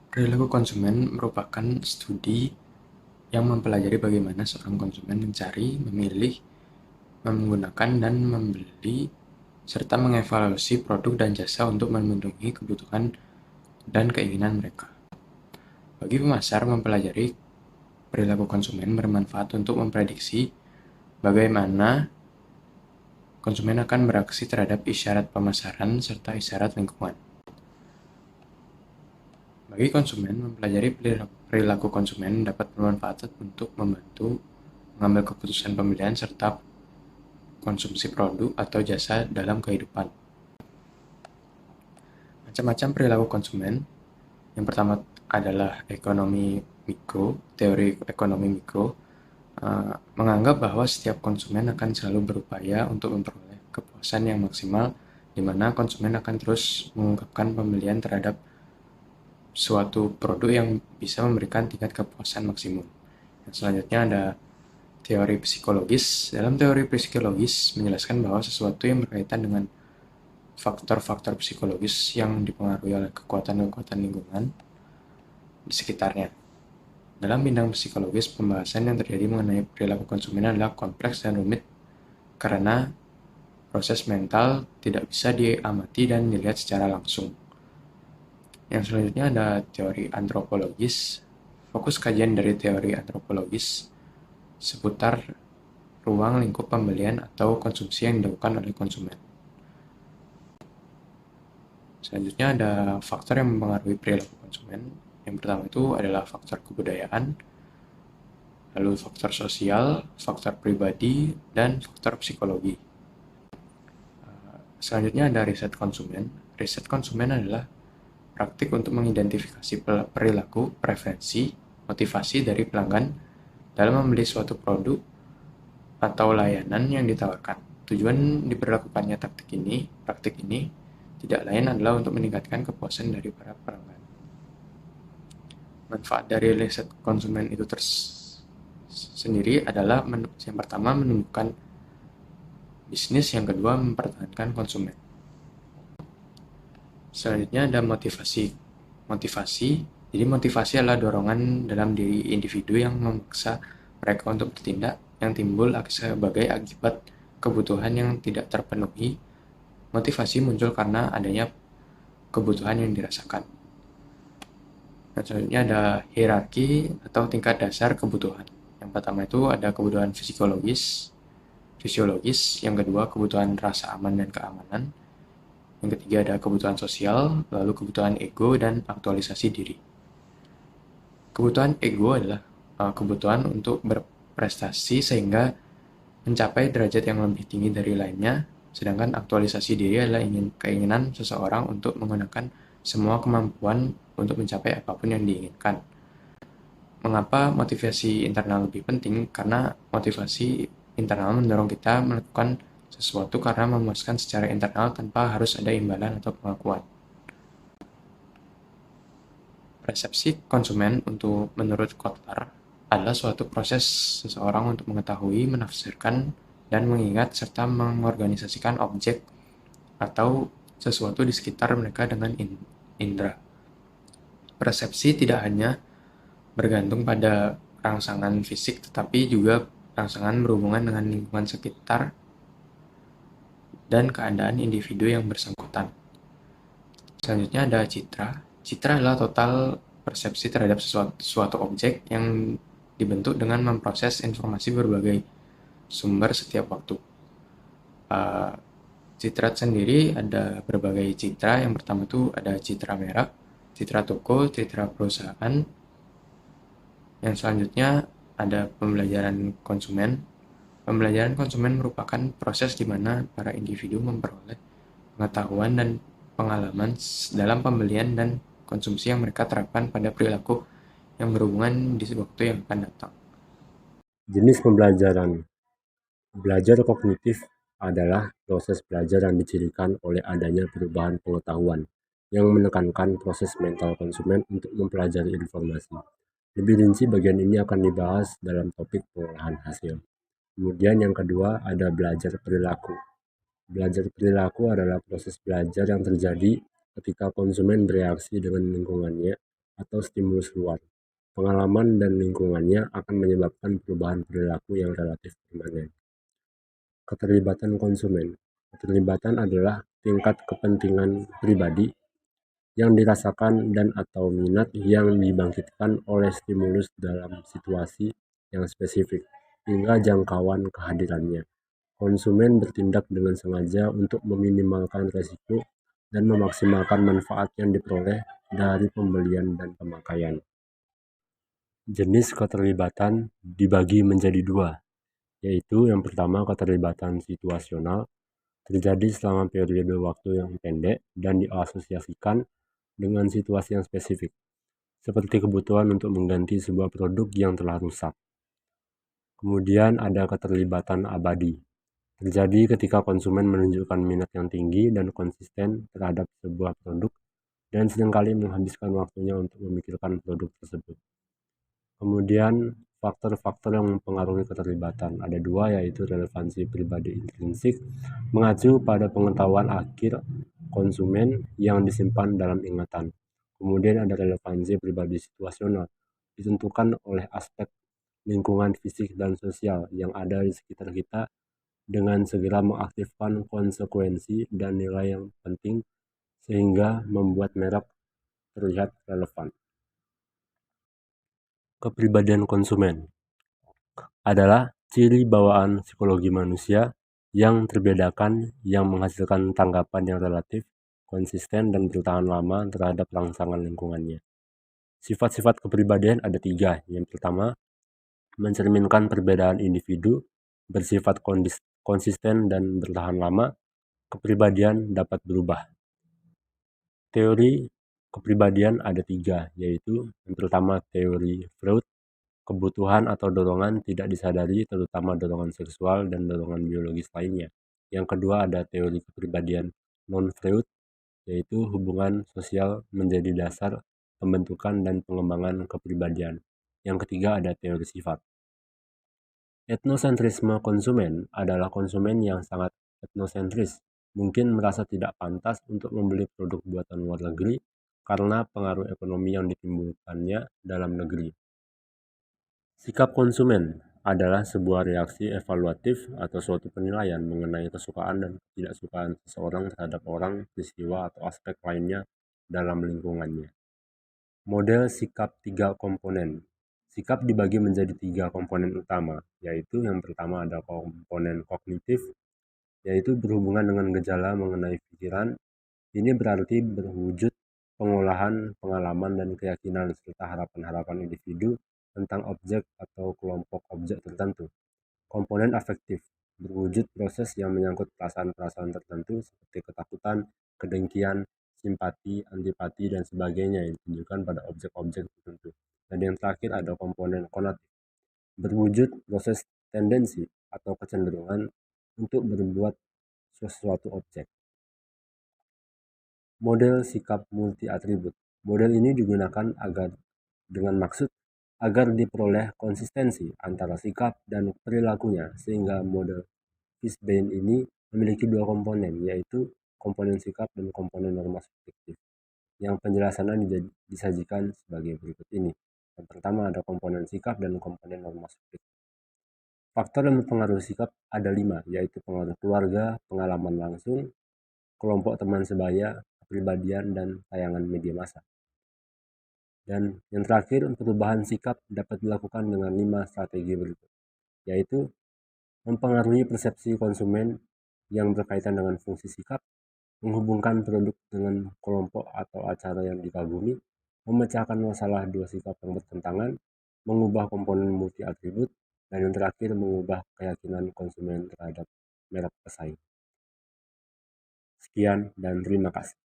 Perilaku konsumen merupakan studi yang mempelajari bagaimana seorang konsumen mencari, memilih, menggunakan, dan membeli, serta mengevaluasi produk dan jasa untuk memenuhi kebutuhan dan keinginan mereka. Bagi pemasar, mempelajari perilaku konsumen bermanfaat untuk memprediksi bagaimana konsumen akan bereaksi terhadap isyarat pemasaran serta isyarat lingkungan. Bagi konsumen, mempelajari perilaku konsumen dapat bermanfaat untuk membantu mengambil keputusan pembelian serta konsumsi produk atau jasa dalam kehidupan. Macam-macam perilaku konsumen. Yang pertama adalah teori ekonomi mikro, menganggap bahwa setiap konsumen akan selalu berupaya untuk memperoleh kepuasan yang maksimal, di mana konsumen akan terus mengungkapkan pembelian terhadap suatu produk yang bisa memberikan tingkat kepuasan maksimum. Yang selanjutnya ada teori psikologis. Dalam teori psikologis menjelaskan bahwa sesuatu yang berkaitan dengan faktor-faktor psikologis yang dipengaruhi oleh kekuatan-kekuatan lingkungan di sekitarnya. Dalam bidang psikologis, pembahasan yang terjadi mengenai perilaku konsumen adalah kompleks dan rumit karena proses mental tidak bisa diamati dan dilihat secara langsung. Yang selanjutnya ada teori antropologis. Fokus kajian dari teori antropologis seputar ruang lingkup pembelian atau konsumsi yang dilakukan oleh konsumen. Selanjutnya ada faktor yang mempengaruhi perilaku konsumen. Yang pertama itu adalah faktor kebudayaan, lalu faktor sosial, faktor pribadi, dan faktor psikologi. Selanjutnya ada riset konsumen. Riset konsumen adalah praktik untuk mengidentifikasi perilaku, preferensi, motivasi dari pelanggan dalam membeli suatu produk atau layanan yang ditawarkan. Tujuan diberlakukannya praktik ini tidak lain adalah untuk meningkatkan kepuasan dari para pelanggan. Manfaat dari riset konsumen itu sendiri adalah yang pertama menumbuhkan bisnis, yang kedua mempertahankan konsumen. Selanjutnya ada motivasi. Jadi motivasi adalah dorongan dalam diri individu yang memaksa mereka untuk bertindak yang timbul sebagai akibat kebutuhan yang tidak terpenuhi. Motivasi muncul karena adanya kebutuhan yang dirasakan. Dan selanjutnya ada hierarki atau tingkat dasar kebutuhan. Yang pertama itu ada kebutuhan fisiologis, yang kedua kebutuhan rasa aman dan keamanan, yang ketiga ada kebutuhan sosial, lalu kebutuhan ego dan aktualisasi diri. Kebutuhan ego adalah kebutuhan untuk berprestasi sehingga mencapai derajat yang lebih tinggi dari lainnya, sedangkan aktualisasi diri adalah keinginan seseorang untuk menggunakan semua kemampuan untuk mencapai apapun yang diinginkan. Mengapa motivasi internal lebih penting? Karena motivasi internal mendorong kita melakukan sesuatu karena memuaskan secara internal tanpa harus ada imbalan atau pengakuan. Persepsi konsumen menurut Kotler adalah suatu proses seseorang untuk mengetahui, menafsirkan, dan mengingat serta mengorganisasikan objek atau sesuatu di sekitar mereka dengan indera. Persepsi tidak hanya bergantung pada rangsangan fisik, tetapi juga rangsangan berhubungan dengan lingkungan sekitar dan keadaan individu yang bersangkutan. Selanjutnya ada citra. Citra adalah total persepsi terhadap suatu objek yang dibentuk dengan memproses informasi berbagai sumber setiap waktu. Citra sendiri ada berbagai citra. Yang pertama itu ada citra merek, citra toko, citra perusahaan. Yang selanjutnya ada pembelajaran konsumen. Pembelajaran konsumen merupakan proses di mana para individu memperoleh pengetahuan dan pengalaman dalam pembelian dan konsumsi yang mereka terapkan pada perilaku yang berhubungan di waktu yang akan datang. Jenis pembelajaran. Belajar kognitif adalah proses belajar yang dicirikan oleh adanya perubahan pengetahuan yang menekankan proses mental konsumen untuk mempelajari informasi. Lebih rinci bagian ini akan dibahas dalam topik pengolahan hasil. Kemudian yang kedua ada belajar perilaku. Belajar perilaku adalah proses belajar yang terjadi ketika konsumen bereaksi dengan lingkungannya atau stimulus luar. Pengalaman dan lingkungannya akan menyebabkan perubahan perilaku yang relatif permanen. Keterlibatan konsumen. Keterlibatan adalah tingkat kepentingan pribadi yang dirasakan dan atau minat yang dibangkitkan oleh stimulus dalam situasi yang spesifik, hingga jangkauan kehadirannya. Konsumen bertindak dengan sengaja untuk meminimalkan resiko dan memaksimalkan manfaat yang diperoleh dari pembelian dan pemakaian. Jenis keterlibatan dibagi menjadi dua, yaitu yang pertama keterlibatan situasional, terjadi selama periode waktu yang pendek dan diasosiasikan dengan situasi yang spesifik, seperti kebutuhan untuk mengganti sebuah produk yang telah rusak. Kemudian ada keterlibatan abadi, terjadi ketika konsumen menunjukkan minat yang tinggi dan konsisten terhadap sebuah produk dan seringkali menghabiskan waktunya untuk memikirkan produk tersebut. Kemudian faktor-faktor yang mempengaruhi keterlibatan ada dua, yaitu relevansi pribadi intrinsik, mengacu pada pengetahuan akhir konsumen yang disimpan dalam ingatan. Kemudian ada relevansi pribadi situasional, ditentukan oleh aspek lingkungan fisik dan sosial yang ada di sekitar kita dengan segera mengaktifkan konsekuensi dan nilai yang penting sehingga membuat merek terlihat relevan. Kepribadian konsumen adalah ciri bawaan psikologi manusia yang terbedakan yang menghasilkan tanggapan yang relatif, konsisten, dan bertahan lama terhadap rangsangan lingkungannya. Sifat-sifat kepribadian ada tiga. Yang pertama, mencerminkan perbedaan individu, bersifat konsisten dan bertahan lama. Kepribadian dapat berubah. Teori kepribadian ada tiga, yaitu yang pertama teori Freud, kebutuhan atau dorongan tidak disadari, terutama dorongan seksual dan dorongan biologis lainnya. Yang kedua ada teori kepribadian non-Freud, yaitu hubungan sosial menjadi dasar pembentukan dan pengembangan kepribadian. Yang ketiga ada teori sifat. Etnosentrisme konsumen adalah konsumen yang sangat etnosentris, mungkin merasa tidak pantas untuk membeli produk buatan luar negeri karena pengaruh ekonomi yang ditimbulkannya dalam negeri. Sikap konsumen adalah sebuah reaksi evaluatif atau suatu penilaian mengenai kesukaan dan ketidaksukaan seseorang terhadap orang, peristiwa, atau aspek lainnya dalam lingkungannya. Model sikap tiga komponen. Sikap dibagi menjadi tiga komponen utama, yaitu yang pertama ada komponen kognitif, yaitu berhubungan dengan gejala mengenai pikiran. Ini berarti berwujud pengolahan, pengalaman, dan keyakinan serta harapan-harapan individu tentang objek atau kelompok objek tertentu. Komponen afektif berwujud proses yang menyangkut perasaan-perasaan tertentu seperti ketakutan, kedengkian, simpati, antipati, dan sebagainya yang ditunjukkan pada objek-objek tertentu. Dan yang terakhir ada komponen konatif, berwujud proses tendensi atau kecenderungan untuk berbuat sesuatu objek. Model sikap multi-atribut. Model ini digunakan dengan maksud agar diperoleh konsistensi antara sikap dan perilakunya, sehingga model Fishbein ini memiliki dua komponen, yaitu komponen sikap dan komponen norma subjektif, yang penjelasannya disajikan sebagai berikut ini. Yang pertama ada komponen sikap dan komponen norma subjektif. Faktor yang mempengaruhi sikap ada 5, yaitu pengaruh keluarga, pengalaman langsung, kelompok teman sebaya, kepribadian, dan tayangan media massa. Dan yang terakhir, perubahan sikap dapat dilakukan dengan 5 strategi berikut, yaitu mempengaruhi persepsi konsumen yang berkaitan dengan fungsi sikap, menghubungkan produk dengan kelompok atau acara yang dikagumi, memecahkan masalah dua sikap yang bertentangan, mengubah komponen multi atribut, dan yang terakhir mengubah keyakinan konsumen terhadap merek pesaing. Sekian dan terima kasih.